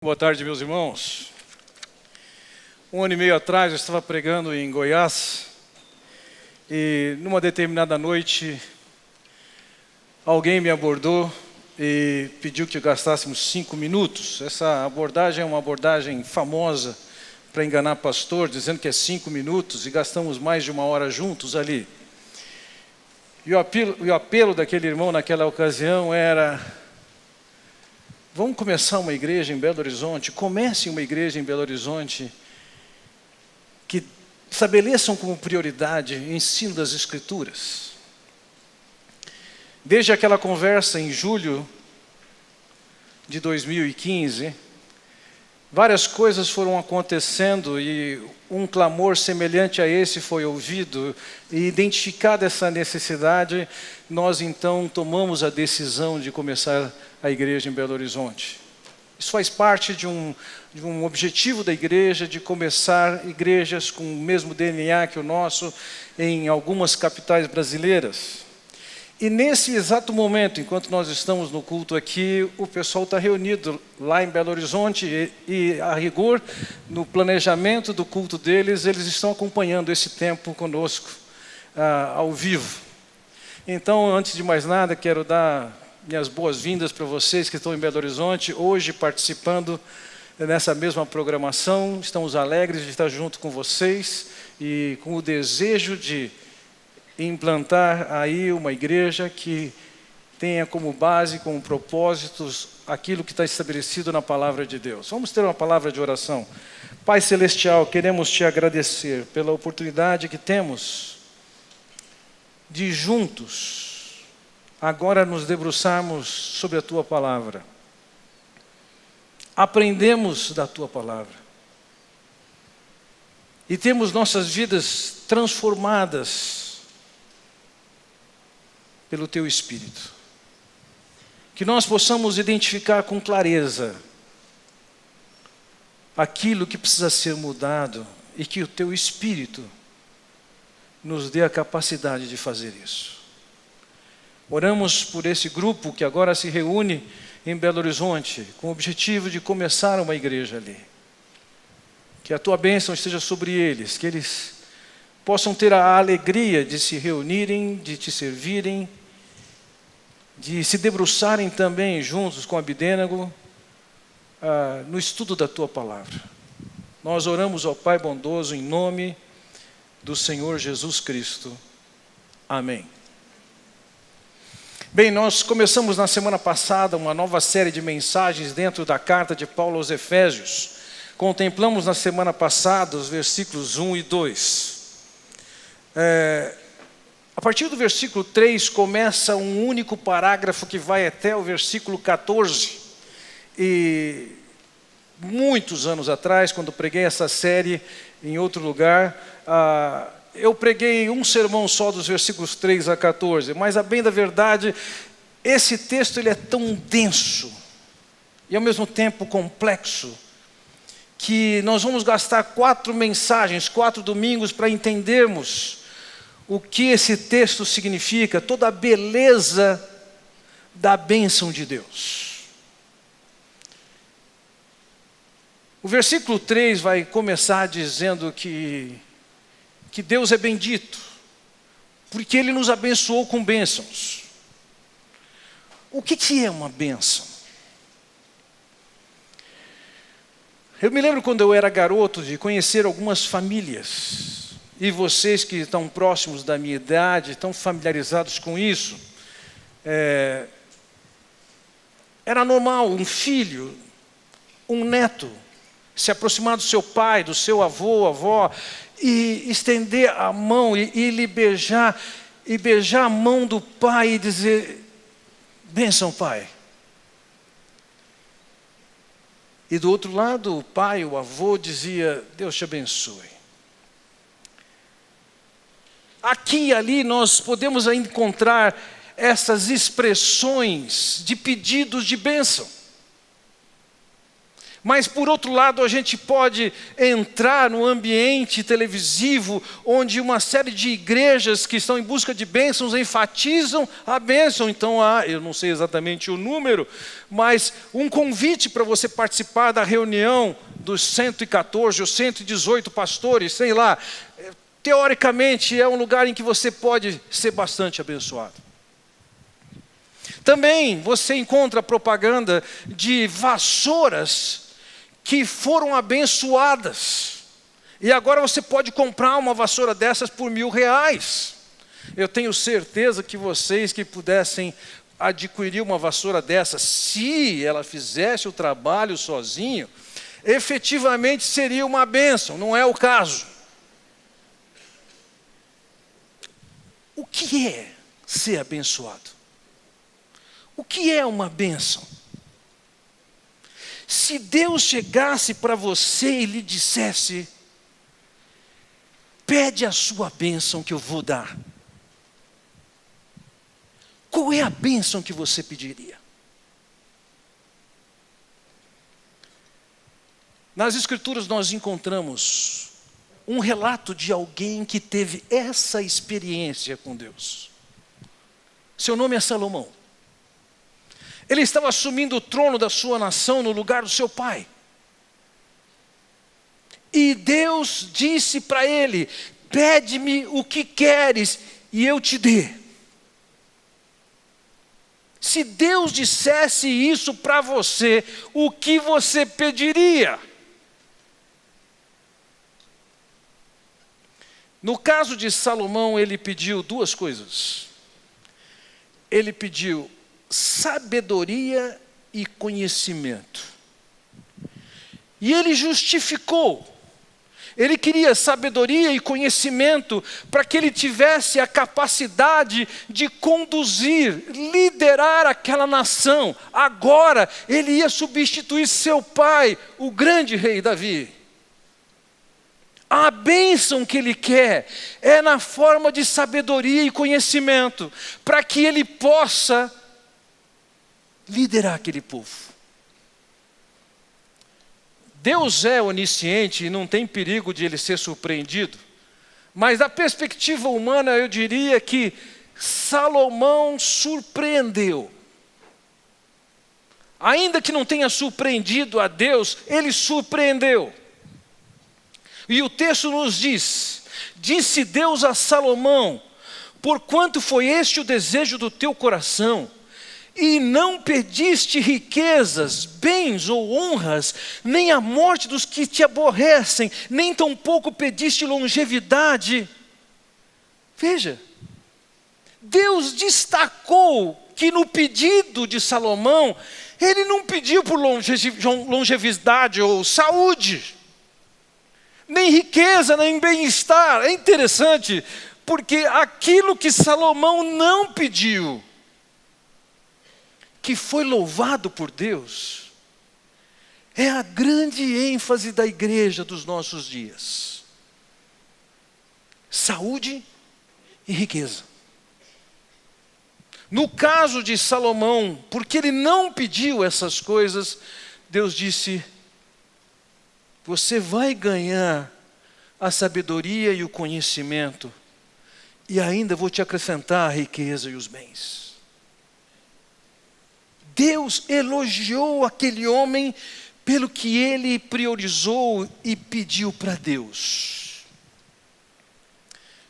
Boa tarde, meus irmãos. 1 ano e meio atrás eu estava pregando em Goiás e numa determinada noite alguém me abordou e pediu que gastássemos 5 minutos. Essa abordagem é uma abordagem famosa para enganar pastor, dizendo que é 5 minutos e gastamos mais de 1 hora juntos ali. E o apelo daquele irmão naquela ocasião era: vamos começar uma igreja em Belo Horizonte, comece uma igreja em Belo Horizonte que estabeleçam como prioridade o ensino das Escrituras. Desde aquela conversa em julho de 2015, várias coisas foram acontecendo e um clamor semelhante a esse foi ouvido. E identificada essa necessidade, nós então tomamos a decisão de começar a igreja em Belo Horizonte. Isso faz parte de um objetivo da igreja, de começar igrejas com o mesmo DNA que o nosso em algumas capitais brasileiras. E nesse exato momento, enquanto nós estamos no culto aqui, o pessoal está reunido lá em Belo Horizonte e a rigor, no planejamento do culto deles, eles estão acompanhando esse tempo conosco, ao vivo. Então, antes de mais nada, quero dar minhas boas-vindas para vocês que estão em Belo Horizonte, hoje participando nessa mesma programação. Estamos alegres de estar junto com vocês e com o desejo de implantar aí uma igreja que tenha como base, como propósitos, aquilo que está estabelecido na palavra de Deus. Vamos ter uma palavra de oração. Pai Celestial, queremos te agradecer pela oportunidade que temos de juntos agora nos debruçarmos sobre a tua palavra. Aprendemos da tua palavra e temos nossas vidas transformadas pelo teu Espírito. Que nós possamos identificar com clareza aquilo que precisa ser mudado e que o teu Espírito nos dê a capacidade de fazer isso. Oramos por esse grupo que agora se reúne em Belo Horizonte com o objetivo de começar uma igreja ali. Que a tua bênção esteja sobre eles, que eles possam ter a alegria de se reunirem, de te servirem, de se debruçarem também juntos com Abidênago no estudo da tua palavra. Nós oramos ao Pai bondoso em nome do Senhor Jesus Cristo. Amém. Bem, nós começamos na semana passada uma nova série de mensagens dentro da carta de Paulo aos Efésios. Contemplamos na semana passada os versículos 1 e 2. A partir do versículo 3 começa um único parágrafo que vai até o versículo 14. E muitos anos atrás, quando preguei essa série em outro lugar, eu preguei um sermão só dos versículos 3 a 14, mas a bem da verdade, esse texto ele é tão denso e ao mesmo tempo complexo, que nós vamos gastar 4 mensagens, 4 domingos para entendermos o que esse texto significa, toda a beleza da bênção de Deus. O versículo 3 vai começar dizendo que Deus é bendito, porque Ele nos abençoou com bênçãos. O que é uma bênção? Eu me lembro quando eu era garoto de conhecer algumas famílias, e vocês que estão próximos da minha idade, estão familiarizados com isso. Era normal um filho, um neto, se aproximar do seu pai, do seu avô, avó, e estender a mão e lhe beijar, e beijar a mão do pai e dizer: bênção, pai. E do outro lado, o pai, o avô, dizia: Deus te abençoe. Aqui e ali nós podemos encontrar essas expressões de pedidos de bênção. Mas, por outro lado, a gente pode entrar no ambiente televisivo, onde uma série de igrejas que estão em busca de bênçãos enfatizam a bênção. Então, eu não sei exatamente o número, mas um convite para você participar da reunião dos 114 ou 118 pastores, sei lá. Teoricamente, é um lugar em que você pode ser bastante abençoado. Também você encontra propaganda de vassouras que foram abençoadas. E agora você pode comprar uma vassoura dessas por R$1.000. Eu tenho certeza que vocês que pudessem adquirir uma vassoura dessa, se ela fizesse o trabalho sozinho, efetivamente seria uma bênção, não é o caso. O que é ser abençoado? O que é uma bênção? Se Deus chegasse para você e lhe dissesse: pede a sua bênção que eu vou dar. Qual é a bênção que você pediria? Nas Escrituras nós encontramos um relato de alguém que teve essa experiência com Deus. Seu nome é Salomão. Ele estava assumindo o trono da sua nação no lugar do seu pai. E Deus disse para ele: pede-me o que queres e eu te dê. Se Deus dissesse isso para você, o que você pediria? No caso de Salomão, ele pediu duas coisas. Ele pediu sabedoria e conhecimento. E ele justificou. Ele queria sabedoria e conhecimento para que ele tivesse a capacidade de conduzir, liderar aquela nação. Agora ele ia substituir seu pai, o grande rei Davi. A bênção que ele quer é na forma de sabedoria e conhecimento, para que ele possa liderar aquele povo. Deus é onisciente e não tem perigo de ele ser surpreendido, mas da perspectiva humana eu diria que Salomão surpreendeu. Ainda que não tenha surpreendido a Deus, ele surpreendeu. E o texto nos diz: disse Deus a Salomão: porquanto foi este o desejo do teu coração, e não pediste riquezas, bens ou honras, nem a morte dos que te aborrecem, nem tampouco pediste longevidade. Veja, Deus destacou que no pedido de Salomão, ele não pediu por longevidade ou saúde, nem riqueza, nem bem-estar. É interessante, porque aquilo que Salomão não pediu, que foi louvado por Deus, é a grande ênfase da igreja dos nossos dias: saúde e riqueza. No caso de Salomão, porque ele não pediu essas coisas, Deus disse: você vai ganhar a sabedoria e o conhecimento, e ainda vou te acrescentar a riqueza e os bens. Deus elogiou aquele homem pelo que ele priorizou e pediu para Deus.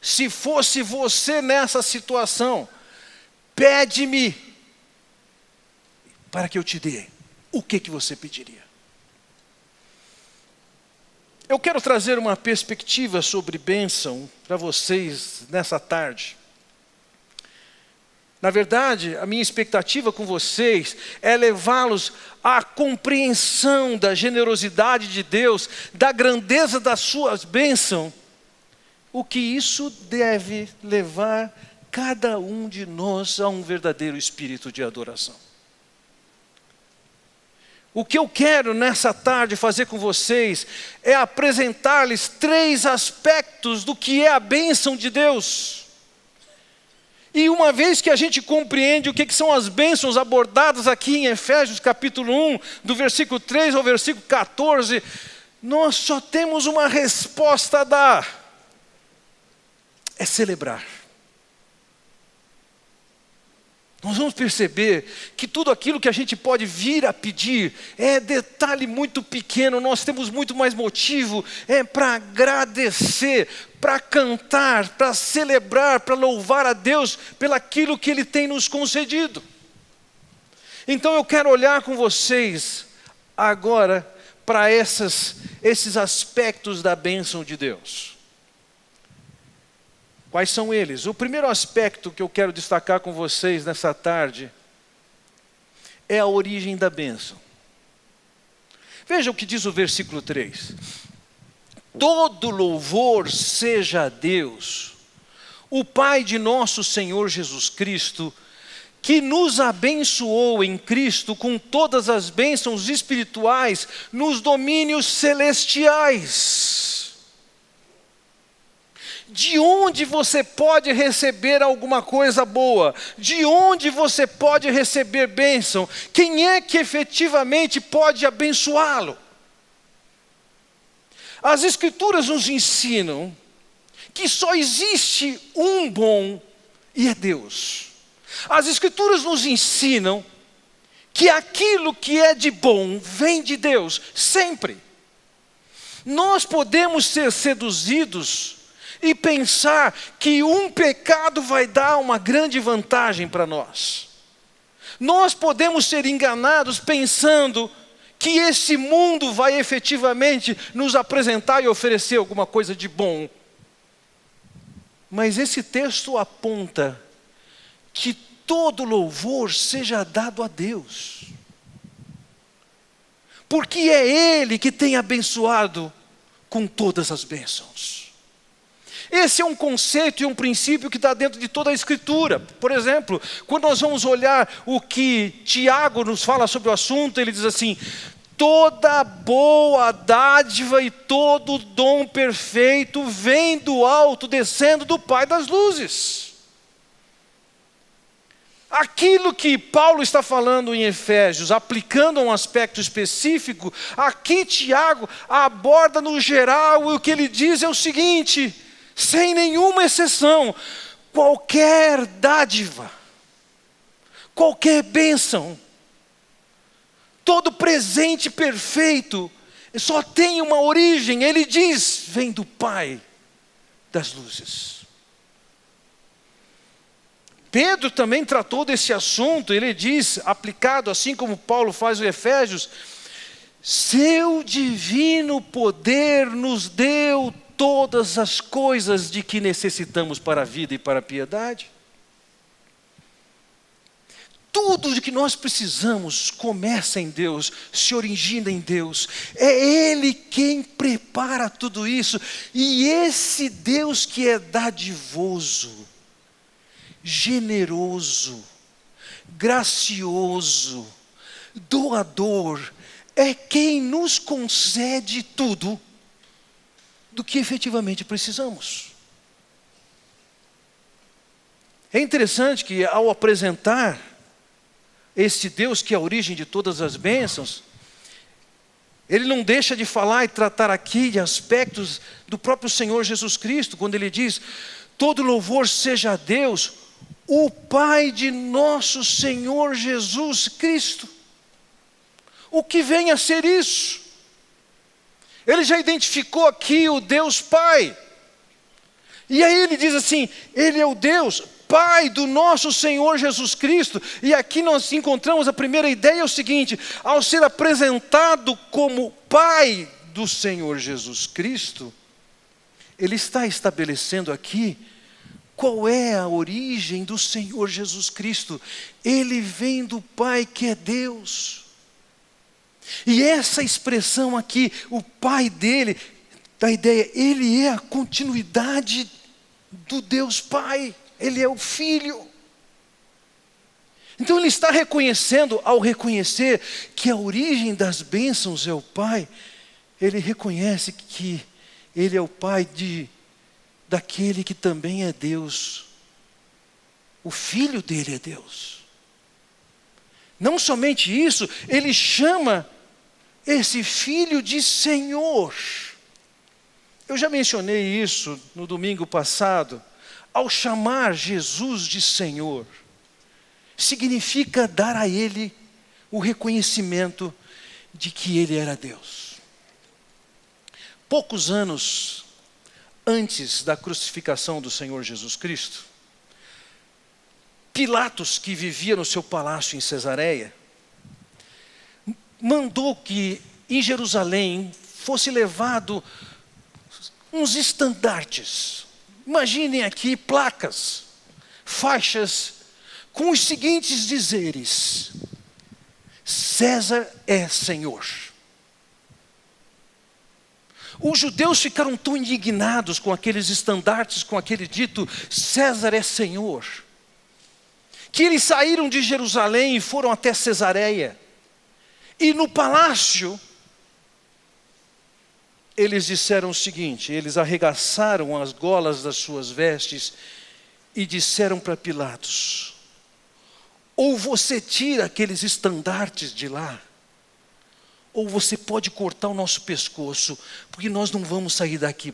Se fosse você nessa situação, pede-me para que eu te dê. O que você pediria? Eu quero trazer uma perspectiva sobre bênção para vocês nessa tarde. Na verdade, a minha expectativa com vocês é levá-los à compreensão da generosidade de Deus, da grandeza das suas bênçãos, o que isso deve levar cada um de nós a um verdadeiro espírito de adoração. O que eu quero nessa tarde fazer com vocês é apresentar-lhes 3 aspectos do que é a bênção de Deus. E uma vez que a gente compreende o que são as bênçãos abordadas aqui em Efésios capítulo 1, do versículo 3 ao versículo 14, nós só temos uma resposta a dar: é celebrar. Nós vamos perceber que tudo aquilo que a gente pode vir a pedir é detalhe muito pequeno. Nós temos muito mais motivo para agradecer, para cantar, para celebrar, para louvar a Deus pelaquilo que Ele tem nos concedido. Então eu quero olhar com vocês agora para esses aspectos da bênção de Deus. Quais são eles? O primeiro aspecto que eu quero destacar com vocês nessa tarde é a origem da bênção. Veja o que diz o versículo 3. Todo louvor seja a Deus, o Pai de nosso Senhor Jesus Cristo, que nos abençoou em Cristo com todas as bênçãos espirituais nos domínios celestiais. De onde você pode receber alguma coisa boa? De onde você pode receber bênção? Quem é que efetivamente pode abençoá-lo? As Escrituras nos ensinam que só existe um bom e é Deus. As Escrituras nos ensinam que aquilo que é de bom vem de Deus, sempre. Nós podemos ser seduzidos e pensar que um pecado vai dar uma grande vantagem para nós. Nós podemos ser enganados pensando que esse mundo vai efetivamente nos apresentar e oferecer alguma coisa de bom. Mas esse texto aponta que todo louvor seja dado a Deus. Porque é Ele que tem abençoado com todas as bênçãos. Esse é um conceito e um princípio que está dentro de toda a Escritura. Por exemplo, quando nós vamos olhar o que Tiago nos fala sobre o assunto, ele diz assim: toda boa dádiva e todo dom perfeito vem do alto, descendo do Pai das luzes. Aquilo que Paulo está falando em Efésios, aplicando a um aspecto específico, aqui Tiago aborda no geral, e o que ele diz é o seguinte: sem nenhuma exceção, qualquer dádiva, qualquer bênção, todo presente perfeito, só tem uma origem, ele diz, vem do Pai das luzes. Pedro também tratou desse assunto, ele diz, aplicado assim como Paulo faz em Efésios: seu divino poder nos deu todas as coisas de que necessitamos para a vida e para a piedade. Tudo de que nós precisamos começa em Deus, se origina em Deus. É Ele quem prepara tudo isso. E esse Deus que é dadivoso, generoso, gracioso, doador, é quem nos concede tudo do que efetivamente precisamos. É interessante que ao apresentar esse Deus que é a origem de todas as bênçãos, ele não deixa de falar e tratar aqui de aspectos do próprio Senhor Jesus Cristo, quando ele diz: todo louvor seja a Deus, o Pai de nosso Senhor Jesus Cristo. O que vem a ser isso? Ele já identificou aqui o Deus Pai. E aí ele diz assim: Ele é o Deus Pai do nosso Senhor Jesus Cristo. E aqui nós encontramos a primeira ideia, é o seguinte: ao ser apresentado como Pai do Senhor Jesus Cristo, Ele está estabelecendo aqui qual é a origem do Senhor Jesus Cristo. Ele vem do Pai que é Deus. E essa expressão aqui, o Pai dele, da ideia, Ele é a continuidade do Deus Pai. Ele é o Filho. Então ele está reconhecendo, ao reconhecer que a origem das bênçãos é o Pai, ele reconhece que Ele é o Pai daquele que também é Deus. O filho dele é Deus. Não somente isso, ele chama esse filho de Senhor. Eu já mencionei isso no domingo passado. Ao chamar Jesus de Senhor, significa dar a ele o reconhecimento de que ele era Deus. Poucos anos antes da crucificação do Senhor Jesus Cristo, Pilatos, que vivia no seu palácio em Cesareia, mandou que em Jerusalém fosse levado uns estandartes. Imaginem aqui placas, faixas, com os seguintes dizeres: César é Senhor. Os judeus ficaram tão indignados com aqueles estandartes, com aquele dito, César é Senhor, que eles saíram de Jerusalém e foram até Cesareia. E no palácio, eles disseram o seguinte, eles arregaçaram as golas das suas vestes e disseram para Pilatos: ou você tira aqueles estandartes de lá, ou você pode cortar o nosso pescoço, porque nós não vamos sair daqui.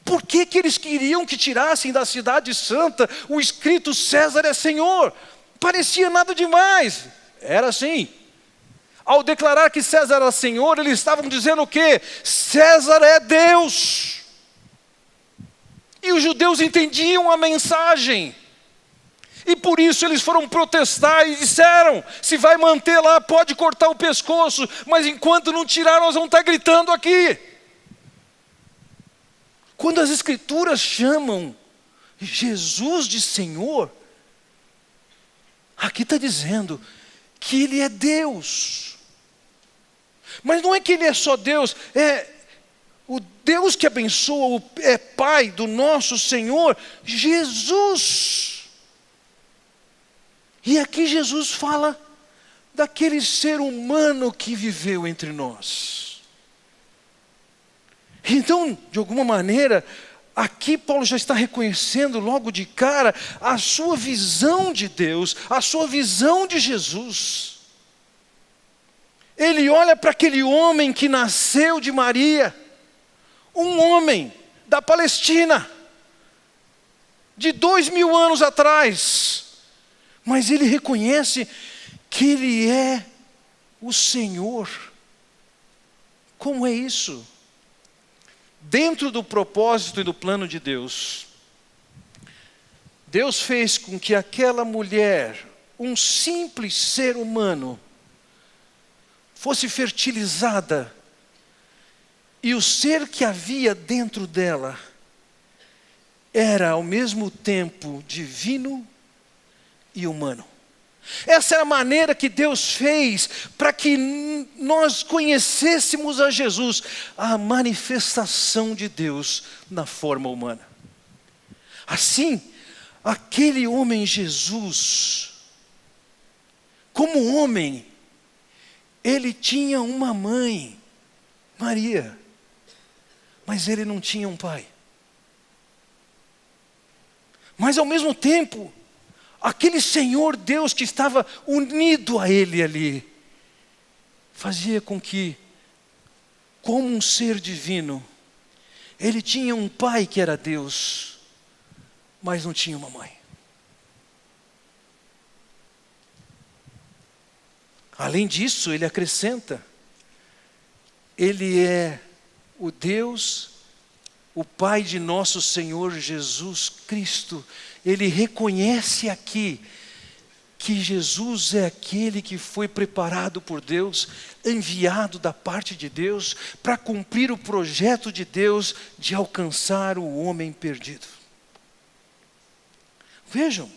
Por que eles queriam que tirassem da cidade santa o escrito César é Senhor? Parecia nada demais. Era assim. Ao declarar que César era Senhor, eles estavam dizendo o quê? César é Deus. E os judeus entendiam a mensagem. E por isso eles foram protestar e disseram, se vai manter lá, pode cortar o pescoço, mas enquanto não tirar, nós vamos estar gritando aqui. Quando as Escrituras chamam Jesus de Senhor, aqui está dizendo que Ele é Deus. Mas não é que Ele é só Deus, é o Deus que abençoa, é Pai do nosso Senhor, Jesus. E aqui Jesus fala daquele ser humano que viveu entre nós. Então, de alguma maneira, aqui Paulo já está reconhecendo logo de cara a sua visão de Deus, a sua visão de Jesus. Ele olha para aquele homem que nasceu de Maria, um homem da Palestina, de 2000 anos atrás, mas ele reconhece que Ele é o Senhor. Como é isso? Dentro do propósito e do plano de Deus, Deus fez com que aquela mulher, um simples ser humano, fosse fertilizada, e o ser que havia dentro dela era ao mesmo tempo divino e humano. Essa era a maneira que Deus fez para que nós conhecêssemos a Jesus, a manifestação de Deus na forma humana. Assim, aquele homem Jesus, como homem, ele tinha uma mãe, Maria, mas ele não tinha um pai. Mas ao mesmo tempo, aquele Senhor Deus que estava unido a Ele ali, fazia com que, como um ser divino, Ele tinha um pai que era Deus, mas não tinha uma mãe. Além disso, Ele acrescenta, Ele é o Deus, o Pai de nosso Senhor Jesus Cristo. Ele reconhece aqui que Jesus é aquele que foi preparado por Deus, enviado da parte de Deus, para cumprir o projeto de Deus de alcançar o homem perdido. Vejam,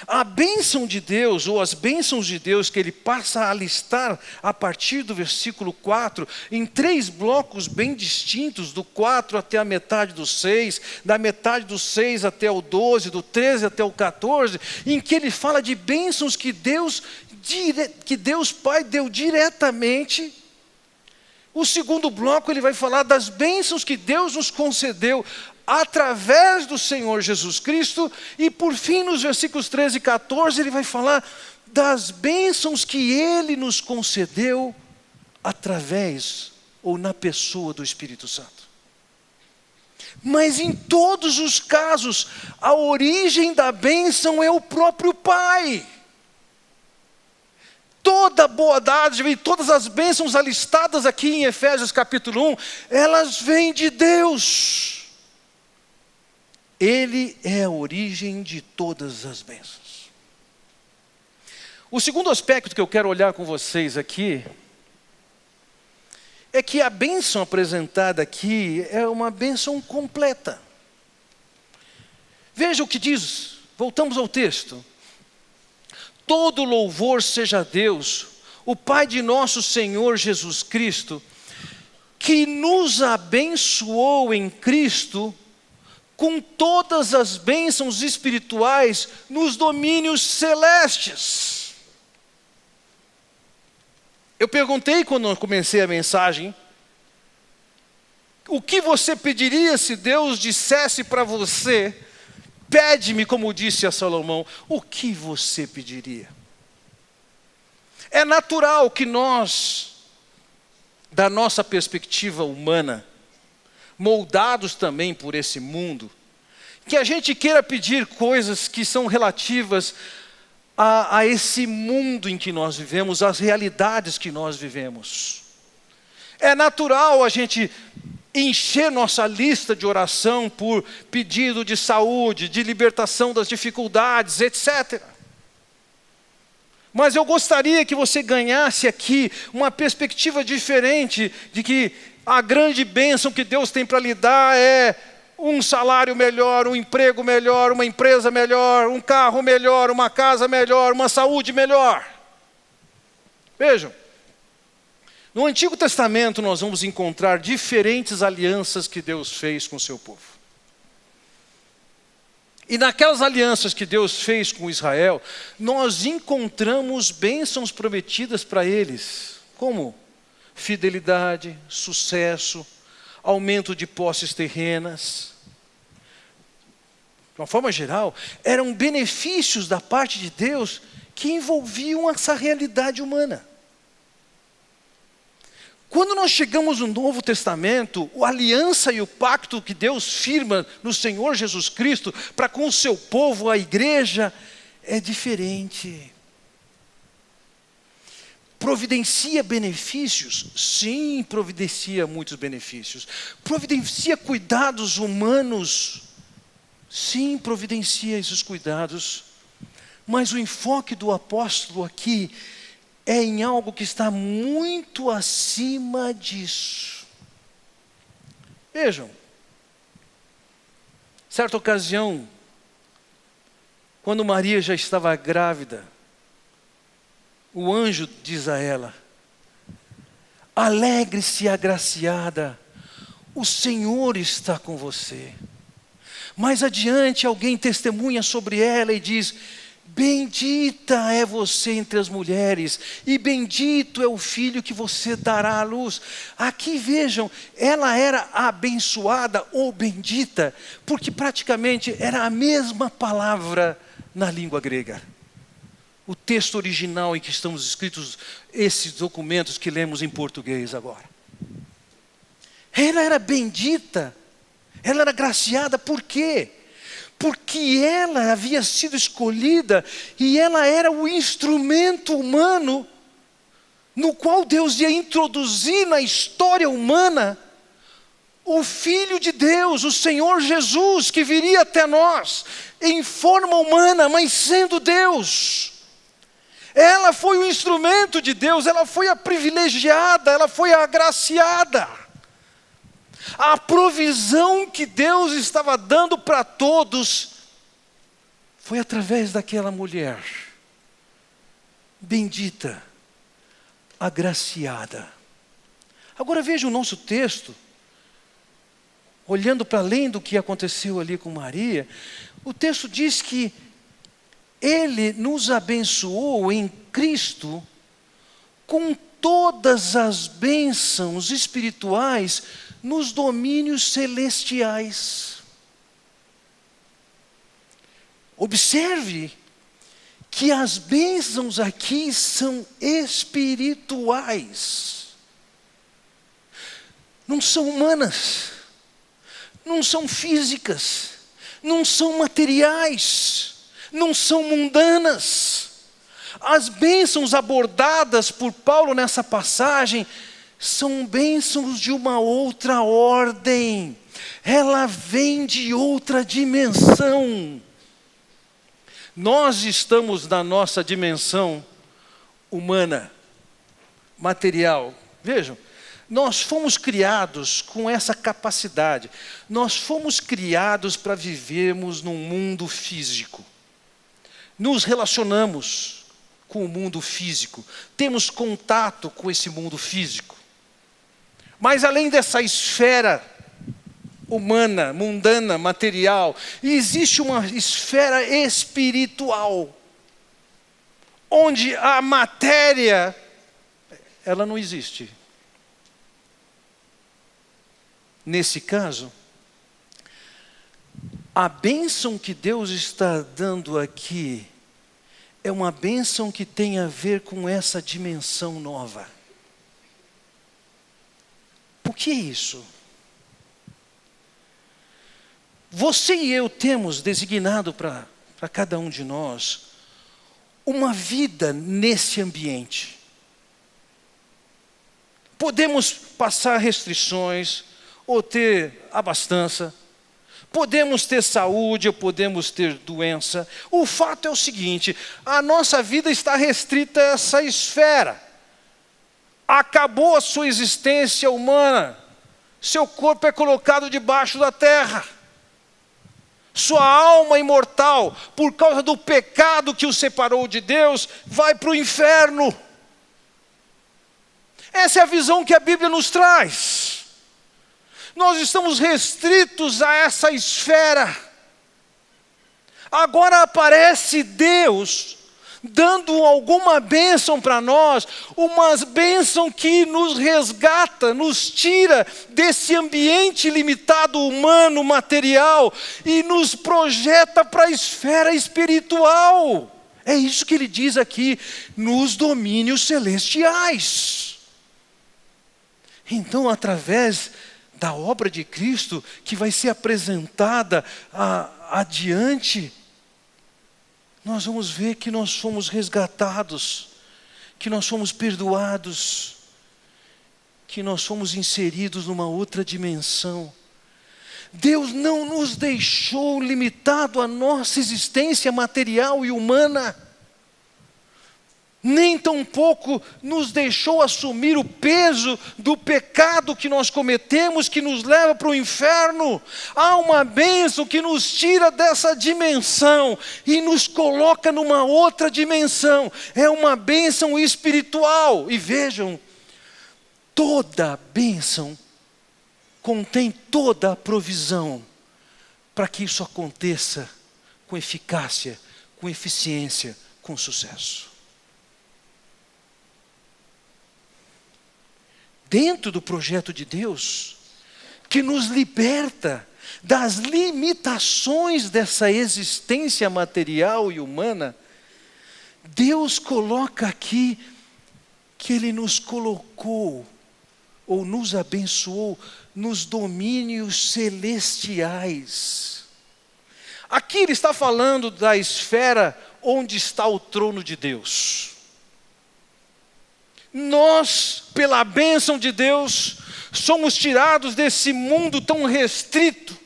a bênção de Deus, ou as bênçãos de Deus que ele passa a listar a partir do versículo 4, em 3 blocos bem distintos, do 4 até a metade do 6, da metade do 6 até o 12, do 13 até o 14, em que ele fala de bênçãos que Deus Pai deu diretamente. O segundo bloco ele vai falar das bênçãos que Deus nos concedeu através do Senhor Jesus Cristo, e por fim, nos versículos 13 e 14, ele vai falar das bênçãos que Ele nos concedeu através ou na pessoa do Espírito Santo. Mas em todos os casos, a origem da bênção é o próprio Pai. Toda boa dádiva e todas as bênçãos alistadas aqui em Efésios capítulo 1, elas vêm de Deus. Ele é a origem de todas as bênçãos. O segundo aspecto que eu quero olhar com vocês aqui é que a bênção apresentada aqui é uma bênção completa. Veja o que diz, voltamos ao texto. Todo louvor seja a Deus, o Pai de nosso Senhor Jesus Cristo, que nos abençoou em Cristo com todas as bênçãos espirituais nos domínios celestes. Eu perguntei quando eu comecei a mensagem, o que você pediria se Deus dissesse para você, pede-me, como disse a Salomão, o que você pediria? É natural que nós, da nossa perspectiva humana, moldados também por esse mundo, que a gente queira pedir coisas que são relativas a esse mundo em que nós vivemos, às realidades que nós vivemos. É natural a gente encher nossa lista de oração por pedido de saúde, de libertação das dificuldades, etc. Mas eu gostaria que você ganhasse aqui uma perspectiva diferente de que a grande bênção que Deus tem para lhe dar é um salário melhor, um emprego melhor, uma empresa melhor, um carro melhor, uma casa melhor, uma saúde melhor. Vejam, no Antigo Testamento nós vamos encontrar diferentes alianças que Deus fez com o seu povo. E naquelas alianças que Deus fez com Israel, nós encontramos bênçãos prometidas para eles, como fidelidade, sucesso, aumento de posses terrenas. De uma forma geral, eram benefícios da parte de Deus que envolviam essa realidade humana. Quando nós chegamos no Novo Testamento, a aliança e o pacto que Deus firma no Senhor Jesus Cristo para com o seu povo, a igreja, é diferente. Providencia benefícios? Sim, providencia muitos benefícios. Providencia cuidados humanos? Sim, providencia esses cuidados. Mas o enfoque do apóstolo aqui é em algo que está muito acima disso. Vejam, certa ocasião, quando Maria já estava grávida, o anjo diz a ela: alegre-se, agraciada, o Senhor está com você. Mais adiante, alguém testemunha sobre ela e diz: bendita é você entre as mulheres, e bendito é o filho que você dará à luz. Aqui vejam, ela era abençoada ou bendita, porque praticamente era a mesma palavra na língua grega. O texto original em que estamos escritos esses documentos que lemos em português agora. Ela era bendita, ela era agraciada, por quê? Porque ela havia sido escolhida e ela era o instrumento humano no qual Deus ia introduzir na história humana o Filho de Deus, o Senhor Jesus, que viria até nós em forma humana, mas sendo Deus. Ela foi o instrumento de Deus, ela foi a privilegiada, ela foi a agraciada. A provisão que Deus estava dando para todos foi através daquela mulher bendita, agraciada. Agora veja o nosso texto, olhando para além do que aconteceu ali com Maria, o texto diz que Ele nos abençoou em Cristo com todas as bênçãos espirituais nos domínios celestiais. Observe que as bênçãos aqui são espirituais. Não são humanas, não são físicas, não são materiais, não são mundanas. As bênçãos abordadas por Paulo nessa passagem são bênçãos de uma outra ordem. Ela vem de outra dimensão. Nós estamos na nossa dimensão humana, material. Vejam, nós fomos criados com essa capacidade. Nós fomos criados para vivermos num mundo físico. Nos relacionamos com o mundo físico. Temos contato com esse mundo físico. Mas além dessa esfera humana, mundana, material, existe uma esfera espiritual, onde a matéria, ela não existe. Nesse caso, a bênção que Deus está dando aqui é uma bênção que tem a ver com essa dimensão nova. O que é isso? Você e eu temos designado para cada um de nós uma vida nesse ambiente. Podemos passar restrições ou ter abastança. Podemos ter saúde ou podemos ter doença. O fato é o seguinte: a nossa vida está restrita a essa esfera. Acabou a sua existência humana. Seu corpo é colocado debaixo da terra. Sua alma imortal, por causa do pecado que o separou de Deus, vai para o inferno. Essa é a visão que a Bíblia nos traz. Nós estamos restritos a essa esfera. Agora aparece Deus dando alguma bênção para nós, uma bênção que nos resgata, nos tira desse ambiente limitado humano, material, e nos projeta para a esfera espiritual. É isso que ele diz aqui, nos domínios celestiais. Então, através da obra de Cristo, que vai ser apresentada adiante, nós vamos ver que nós fomos resgatados, que nós fomos perdoados, que nós fomos inseridos numa outra dimensão. Deus não nos deixou limitado à nossa existência material e humana, nem tampouco nos deixou assumir o peso do pecado que nós cometemos, que nos leva para o inferno. Há uma bênção que nos tira dessa dimensão e nos coloca numa outra dimensão. É uma bênção espiritual. E vejam, toda bênção contém toda a provisão para que isso aconteça com eficácia, com eficiência, com sucesso. Dentro do projeto de Deus, que nos liberta das limitações dessa existência material e humana, Deus coloca aqui que Ele nos colocou, ou nos abençoou, nos domínios celestiais. Aqui Ele está falando da esfera onde está o trono de Deus. Nós, pela bênção de Deus, somos tirados desse mundo tão restrito,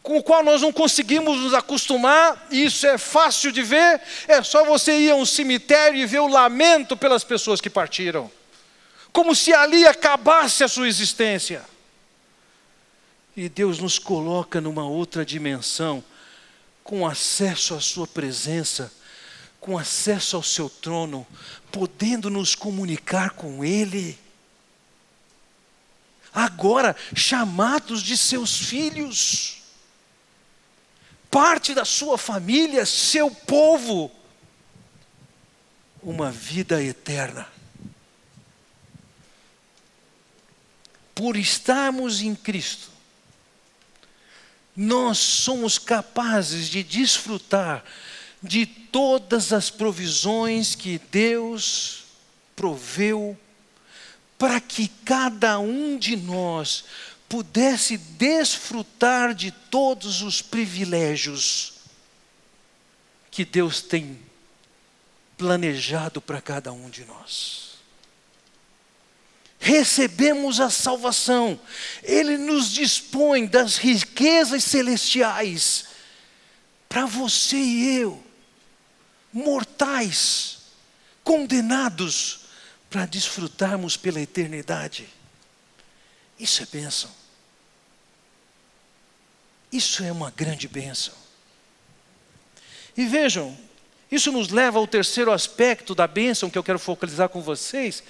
com o qual nós não conseguimos nos acostumar, e isso é fácil de ver, é só você ir a um cemitério e ver o lamento pelas pessoas que partiram, como se ali acabasse a sua existência. E Deus nos coloca numa outra dimensão, com acesso à sua presença, com acesso ao seu trono, podendo nos comunicar com Ele. Agora, chamados de seus filhos, parte da sua família, seu povo, uma vida eterna. Por estarmos em Cristo, nós somos capazes de desfrutar de todas as provisões que Deus proveu para que cada um de nós pudesse desfrutar de todos os privilégios que Deus tem planejado para cada um de nós. Recebemos a salvação, Ele nos dispõe das riquezas celestiais para você e eu, mortais, condenados, para desfrutarmos pela eternidade. Isso é bênção. Isso é uma grande bênção. E vejam, isso nos leva ao terceiro aspecto da bênção que eu quero focalizar com vocês,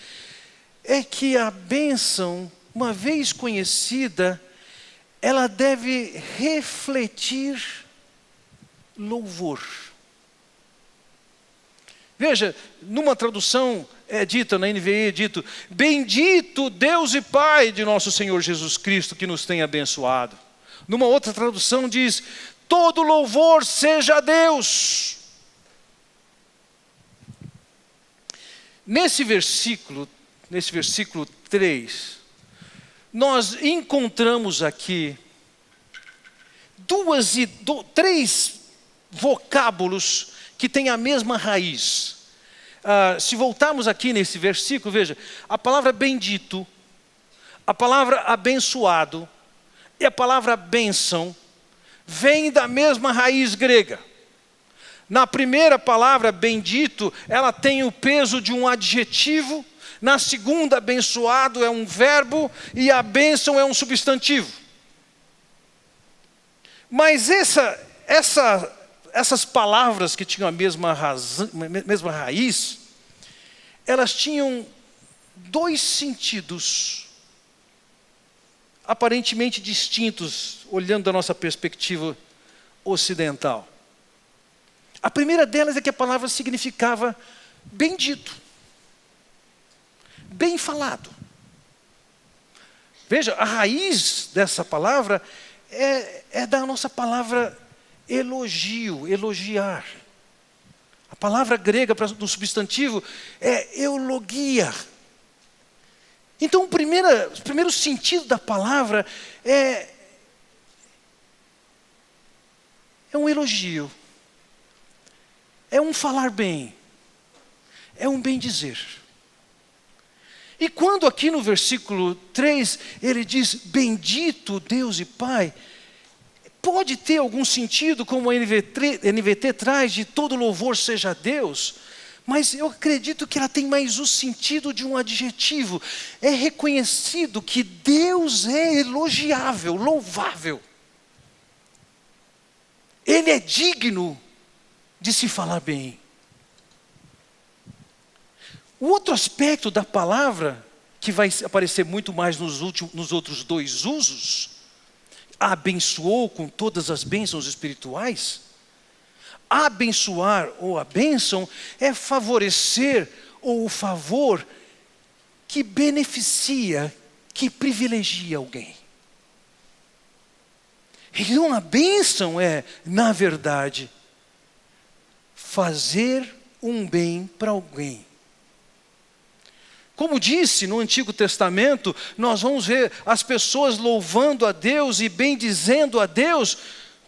é que a bênção, uma vez conhecida, ela deve refletir louvor. Veja, numa tradução é dita, na NVI é dito: bendito Deus e Pai de nosso Senhor Jesus Cristo, que nos tem abençoado. Numa outra tradução diz: todo louvor seja a Deus. Nesse versículo 3, nós encontramos aqui três vocábulos que têm a mesma raiz. Se voltarmos aqui nesse versículo, veja, a palavra bendito, a palavra abençoado e a palavra bênção vêm da mesma raiz grega. Na primeira palavra, bendito, ela tem o peso de um adjetivo. Na segunda, abençoado é um verbo e a bênção é um substantivo. Mas essas palavras que tinham a mesma raiz, elas tinham dois sentidos aparentemente distintos, olhando da nossa perspectiva ocidental. A primeira delas é que a palavra significava bendito, bem falado. Veja, a raiz dessa palavra é da nossa palavra elogio, elogiar. A palavra grega do substantivo é eulogia. Então, o primeiro sentido da palavra é um elogio, é um falar bem, é um bem dizer. E quando aqui no versículo 3 ele diz bendito Deus e Pai, pode ter algum sentido, como a NVT traz, de todo louvor seja a Deus, mas eu acredito que ela tem mais o sentido de um adjetivo. É reconhecido que Deus é elogiável, louvável. Ele é digno de se falar bem. O outro aspecto da palavra, que vai aparecer muito mais nos outros dois usos, abençoou com todas as bênçãos espirituais. Abençoar ou a bênção é favorecer ou o favor que beneficia, que privilegia alguém. Então a bênção é, na verdade, fazer um bem para alguém. Como disse no Antigo Testamento, nós vamos ver as pessoas louvando a Deus e bendizendo a Deus,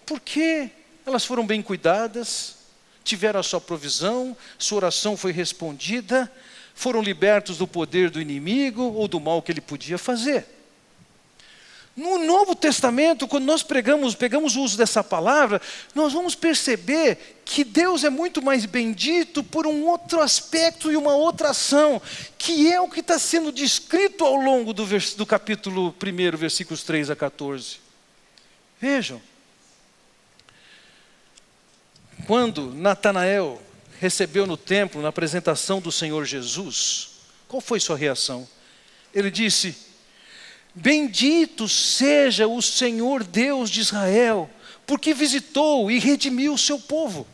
porque elas foram bem cuidadas, tiveram a sua provisão, sua oração foi respondida, foram libertos do poder do inimigo ou do mal que ele podia fazer. No Novo Testamento, quando nós pegamos o uso dessa palavra, nós vamos perceber que Deus é muito mais bendito por um outro aspecto e uma outra ação, que é o que está sendo descrito ao longo do capítulo 1, versículos 3 a 14. Vejam. Quando Natanael recebeu no templo, na apresentação do Senhor Jesus, qual foi sua reação? Ele disse: bendito seja o Senhor Deus de Israel, porque visitou e redimiu o seu povo.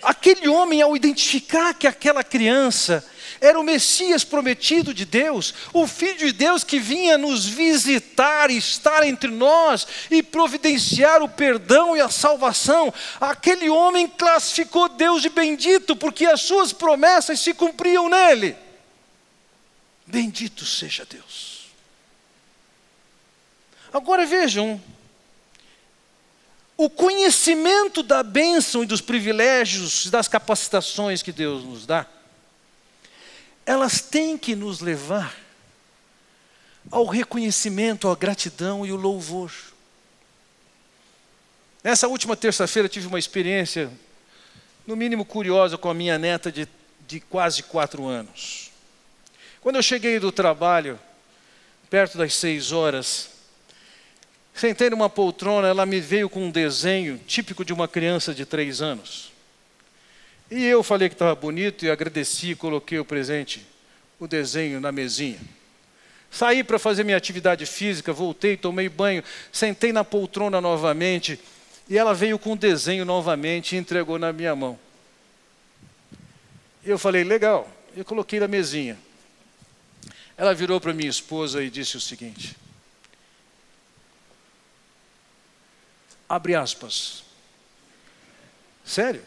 Aquele homem, ao identificar que aquela criança Era o Messias prometido de Deus, o Filho de Deus que vinha nos visitar, estar entre nós e providenciar o perdão e a salvação. Aquele homem classificou Deus de bendito, porque as suas promessas se cumpriam nele. Bendito seja Deus. Agora vejam, o conhecimento da bênção e dos privilégios, das capacitações que Deus nos dá, elas têm que nos levar ao reconhecimento, à gratidão e o louvor. Nessa última terça-feira tive uma experiência, no mínimo curiosa, com a minha neta de quase 4 anos. Quando eu cheguei do trabalho, perto das 6 horas, sentei numa poltrona, ela me veio com um desenho típico de uma criança de 3 anos. E eu falei que estava bonito e agradeci, coloquei o presente, o desenho na mesinha. Saí para fazer minha atividade física, voltei, tomei banho, sentei na poltrona novamente e ela veio com o desenho novamente e entregou na minha mão. Eu falei, legal, eu coloquei na mesinha. Ela virou para minha esposa e disse o seguinte, abre aspas, sério?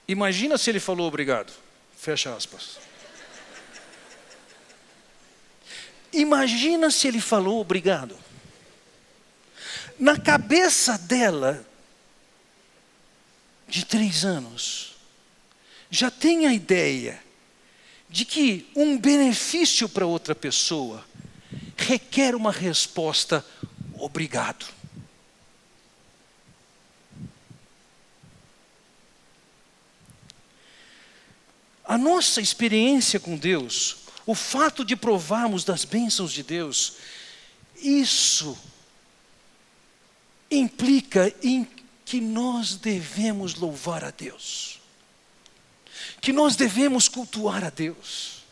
Imagina se ele falou obrigado, fecha aspas. Imagina se ele falou obrigado. Na cabeça dela, de 3 anos, já tem a ideia de que um benefício para outra pessoa requer uma resposta obrigado. A nossa experiência com Deus, o fato de provarmos das bênçãos de Deus, isso implica em que nós devemos louvar a Deus, que nós devemos cultuar a Deus,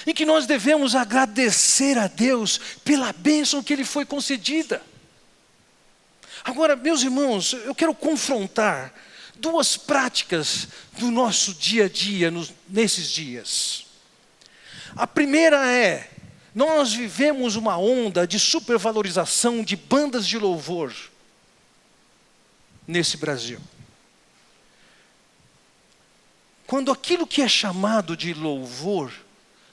e que nós devemos agradecer a Deus pela bênção que Ele foi concedida. Agora, meus irmãos, eu quero confrontar 2 práticas do nosso dia a dia nesses dias. A primeira é, nós vivemos uma onda de supervalorização de bandas de louvor nesse Brasil. Quando aquilo que é chamado de louvor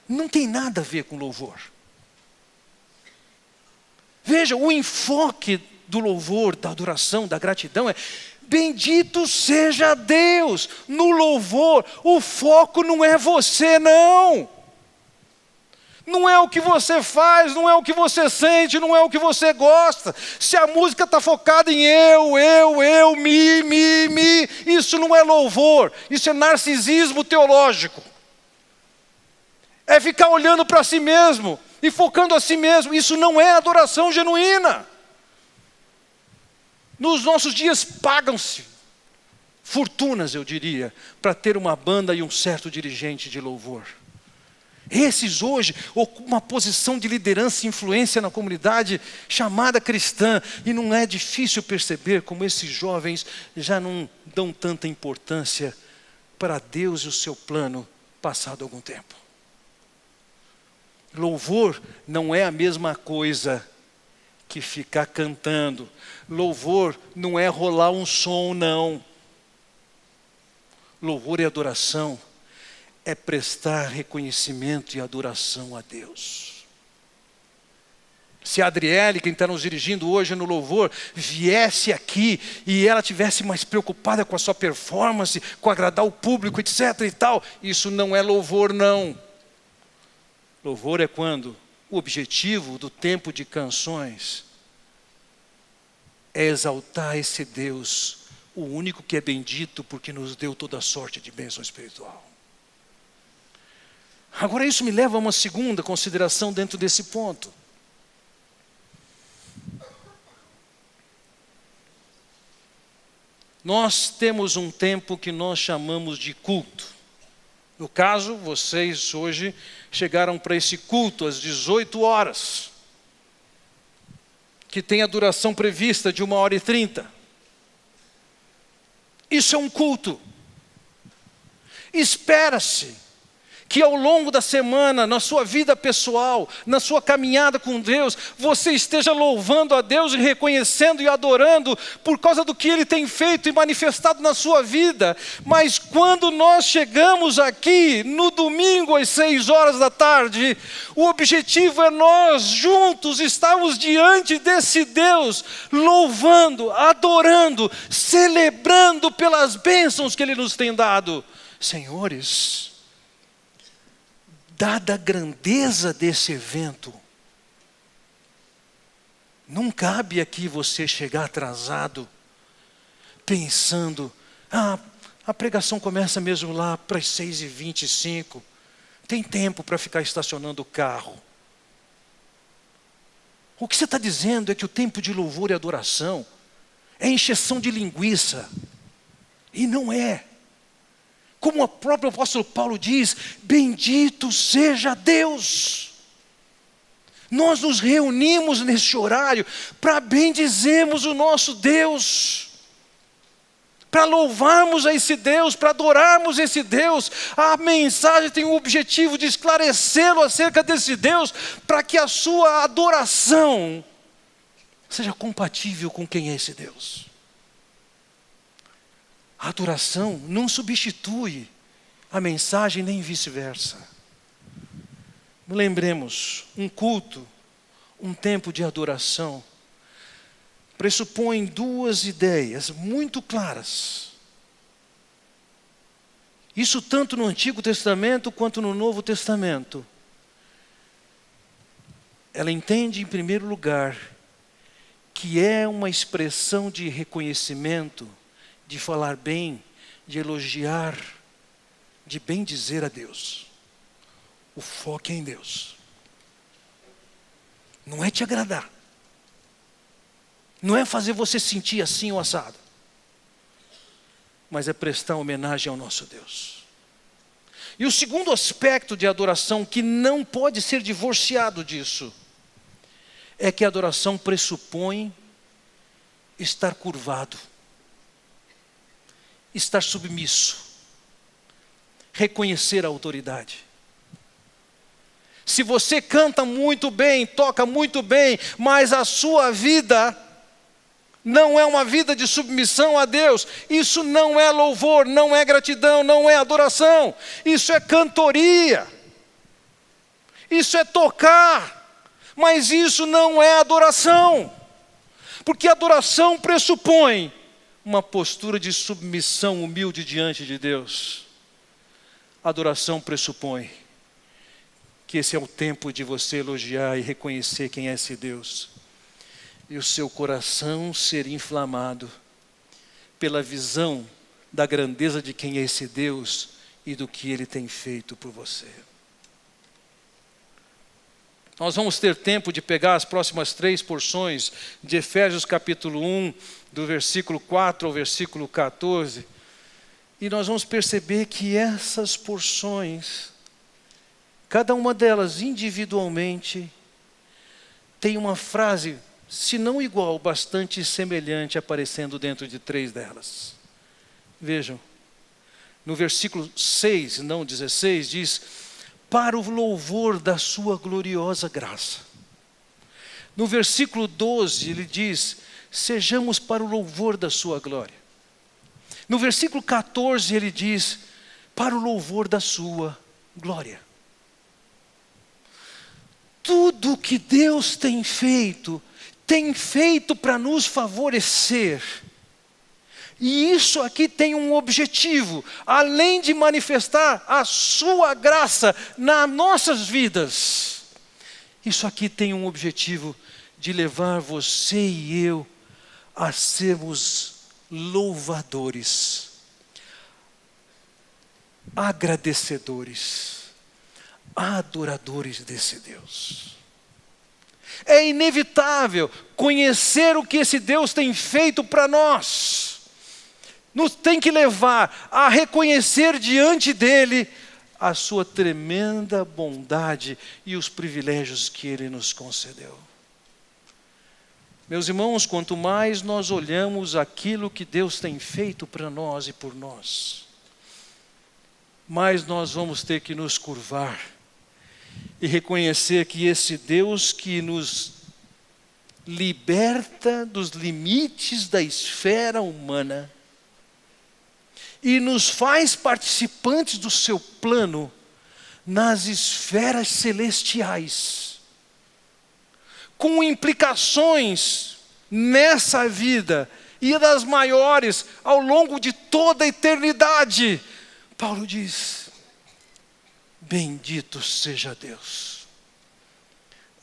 não tem nada a ver com louvor. Veja, o enfoque do louvor, da adoração, da gratidão é bendito seja Deus. No louvor, o foco não é você, não. Não é o que você faz, não é o que você sente, não é o que você gosta. Se a música está focada em eu, me, isso não é louvor, isso é narcisismo teológico. É ficar olhando para si mesmo e focando a si mesmo, isso não é adoração genuína. Nos nossos dias pagam-se fortunas, eu diria, para ter uma banda e um certo dirigente de louvor. Esses hoje ocupam uma posição de liderança e influência na comunidade chamada cristã. E não é difícil perceber como esses jovens já não dão tanta importância para Deus e o seu plano passado algum tempo. Louvor não é a mesma coisa que ficar cantando. Louvor não é rolar um som, não. Louvor e adoração é prestar reconhecimento e adoração a Deus. Se a Adriele, quem está nos dirigindo hoje no louvor, viesse aqui e ela tivesse mais preocupada com a sua performance, com agradar o público, etc. e tal, isso não é louvor, não. Louvor é quando o objetivo do tempo de canções é exaltar esse Deus, o único que é bendito porque nos deu toda sorte de bênção espiritual. Agora isso me leva a uma segunda consideração dentro desse ponto. Nós temos um tempo que nós chamamos de culto. No caso, vocês hoje chegaram para esse culto às 18 horas, que tem a duração prevista de 1h30. Isso é um culto. Espera-se Que ao longo da semana, na sua vida pessoal, na sua caminhada com Deus, você esteja louvando a Deus e reconhecendo e adorando por causa do que Ele tem feito e manifestado na sua vida. Mas quando nós chegamos aqui, no domingo às 6 horas da tarde, o objetivo é nós juntos estarmos diante desse Deus, louvando, adorando, celebrando pelas bênçãos que Ele nos tem dado. Senhores, dada a grandeza desse evento, não cabe aqui você chegar atrasado, pensando, a pregação começa mesmo lá para as 6h25, tem tempo para ficar estacionando o carro. O que você está dizendo é que o tempo de louvor e adoração é encheção de linguiça, e não é. Como o próprio apóstolo Paulo diz, bendito seja Deus. Nós nos reunimos neste horário para bendizermos o nosso Deus, para louvarmos a esse Deus, para adorarmos esse Deus. A mensagem tem o objetivo de esclarecê-lo acerca desse Deus, para que a sua adoração seja compatível com quem é esse Deus. A adoração não substitui a mensagem, nem vice-versa. Lembremos, um culto, um tempo de adoração, pressupõe 2 ideias muito claras. Isso tanto no Antigo Testamento quanto no Novo Testamento. Ela entende, em primeiro lugar, que é uma expressão de reconhecimento, de falar bem, de elogiar, de bendizer a Deus. O foco é em Deus. Não é te agradar. Não é fazer você sentir assim ou assado. Mas é prestar homenagem ao nosso Deus. E o segundo aspecto de adoração, que não pode ser divorciado disso, é que a adoração pressupõe estar curvado, estar submisso, reconhecer a autoridade. Se você canta muito bem, toca muito bem, mas a sua vida não é uma vida de submissão a Deus, isso não é louvor, não é gratidão, não é adoração, isso é cantoria, isso é tocar, mas isso não é adoração, porque adoração pressupõe uma postura de submissão humilde diante de Deus. Adoração pressupõe que esse é o tempo de você elogiar e reconhecer quem é esse Deus. E o seu coração ser inflamado pela visão da grandeza de quem é esse Deus e do que Ele tem feito por você. Nós vamos ter tempo de pegar as próximas 3 porções de Efésios capítulo 1, do versículo 4 ao versículo 14. E nós vamos perceber que essas porções, cada uma delas individualmente, tem uma frase, se não igual, bastante semelhante, aparecendo dentro de 3 delas. Vejam, no versículo 6, não 16, diz: para o louvor da sua gloriosa graça. No versículo 12, ele diz: sejamos para o louvor da sua glória. No versículo 14, ele diz: para o louvor da sua glória. Tudo que Deus tem feito para nos favorecer. E isso aqui tem um objetivo, além de manifestar a sua graça nas nossas vidas. Isso aqui tem um objetivo de levar você e eu a sermos louvadores, agradecedores, adoradores desse Deus. É inevitável conhecer o que esse Deus tem feito para nós. Nos tem que levar a reconhecer diante dEle a sua tremenda bondade e os privilégios que Ele nos concedeu. Meus irmãos, quanto mais nós olhamos aquilo que Deus tem feito para nós e por nós, mais nós vamos ter que nos curvar e reconhecer que esse Deus que nos liberta dos limites da esfera humana e nos faz participantes do seu plano nas esferas celestiais, com implicações nessa vida e das maiores ao longo de toda a eternidade. Paulo diz: bendito seja Deus,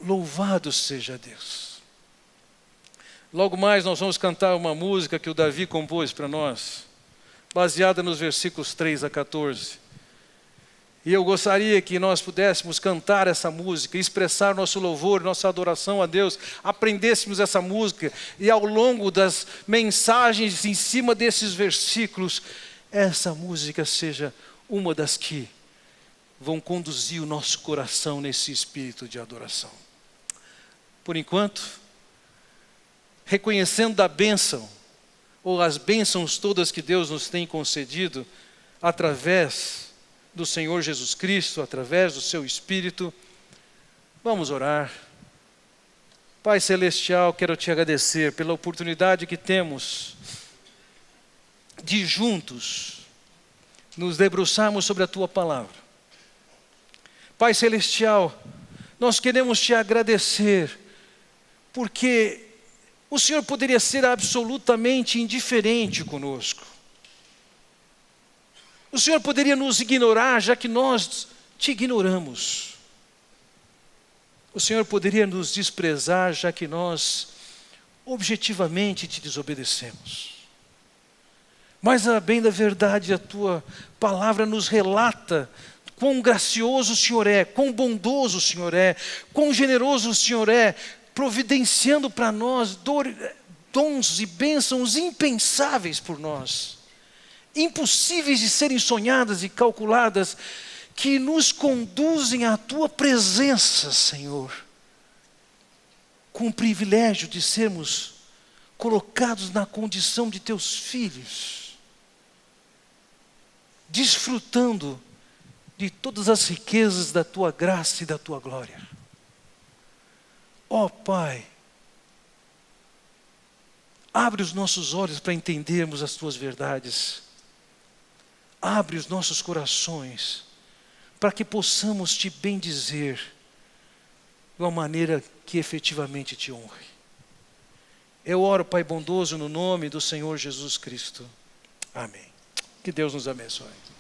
louvado seja Deus. Logo mais nós vamos cantar uma música que o Davi compôs para nós, baseada nos versículos 3 a 14. E eu gostaria que nós pudéssemos cantar essa música, expressar nosso louvor, nossa adoração a Deus, aprendêssemos essa música e ao longo das mensagens em cima desses versículos, essa música seja uma das que vão conduzir o nosso coração nesse espírito de adoração. Por enquanto, reconhecendo a bênção, ou as bênçãos todas que Deus nos tem concedido, através do Senhor Jesus Cristo, através do seu Espírito, vamos orar. Pai Celestial, quero te agradecer pela oportunidade que temos de juntos nos debruçarmos sobre a Tua Palavra. Pai Celestial, nós queremos te agradecer, porque o Senhor poderia ser absolutamente indiferente conosco. O Senhor poderia nos ignorar, já que nós te ignoramos. O Senhor poderia nos desprezar, já que nós objetivamente te desobedecemos. Mas, a bem da verdade, a Tua Palavra nos relata quão gracioso o Senhor é, quão bondoso o Senhor é, quão generoso o Senhor é, providenciando para nós dons e bênçãos impensáveis por nós, impossíveis de serem sonhadas e calculadas, que nos conduzem à Tua presença, Senhor, com o privilégio de sermos colocados na condição de Teus filhos, desfrutando de todas as riquezas da Tua graça e da Tua glória. Ó Pai, abre os nossos olhos para entendermos as Tuas verdades. Abre os nossos corações para que possamos Te bendizer de uma maneira que efetivamente Te honre. Eu oro, Pai bondoso, no nome do Senhor Jesus Cristo. Amém. Que Deus nos abençoe.